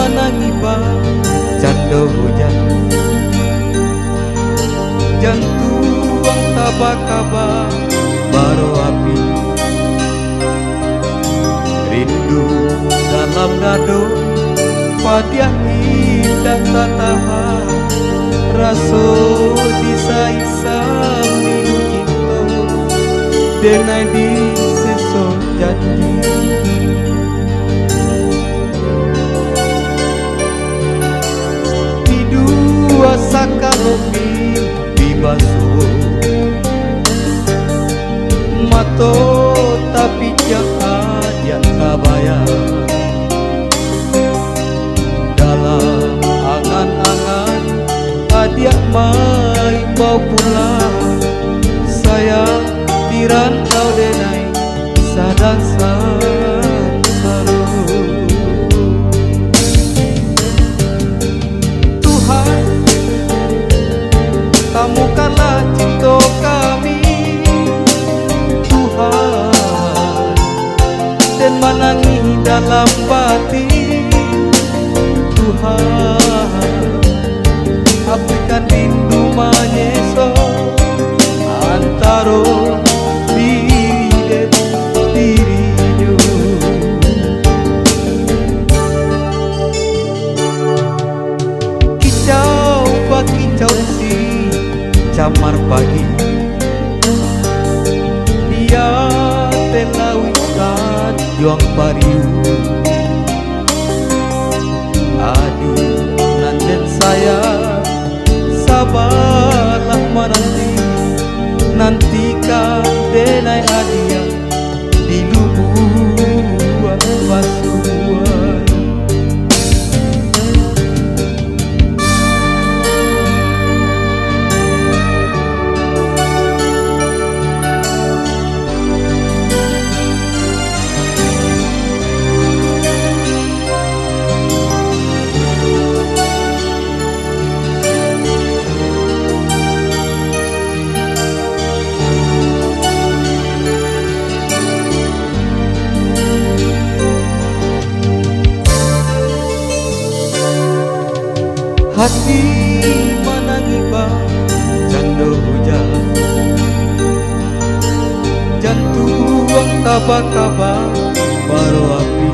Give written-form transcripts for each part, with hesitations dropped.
manangiba jando hujan jantuang tabakaba baro api rindu dalam dado padiah indah tataha raso disa-isa minu cinta denai di sesok janji di dua sakalomi bibasuh mato tapi jangan yang kabaya dalam angan-angan hadiah mai mau pulang sayang dirantau denai sadang saru Tuhan temukanlah cinta kami Tuhan dan menangi dalam batin Tuhan apikan rindu menyeso antaro diri dan dirinya kicau pagi kicau si camar pagi dia telawikan juang pariu adi nanten saya sabarlah menanti nantikan denai hadiah di lubuk pasuan hati menangiba jando hujan jantuang tabakaba baro api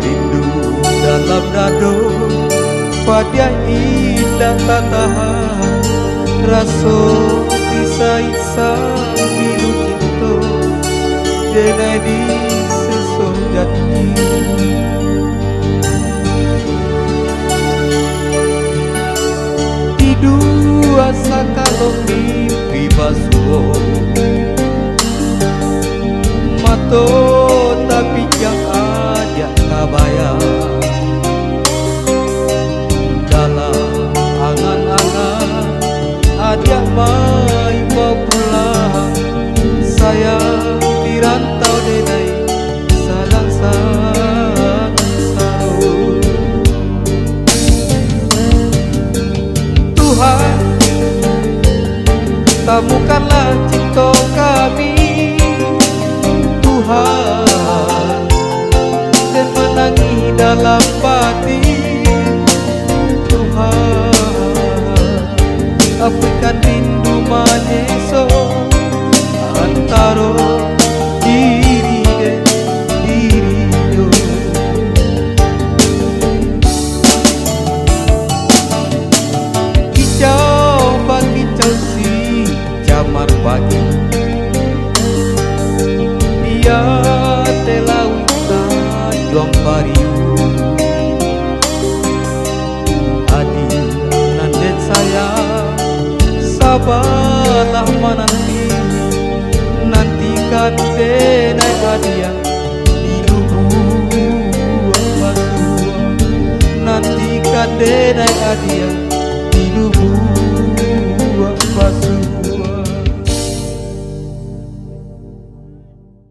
rindu dalam dado padiah indah tataha raso isa-isa milu cinta denai di sesok janji dua sakalo mimpi basuh mato tapi jangan aja kabaya dalam angan-angan ada mai mau pulang sayang dirantau denai sadang saru Tuhan temukanlah cinta kami Tuhan dan menangi dalam batin Tuhan apikan rindu menyeso antara diri dan dirinya kicau pagi kicau si camar pagi dia telawikan juang pariu adi nandet saya sabarlah menanti nantikan denai hadiah di lubuk pasuan nantikan denai hadiah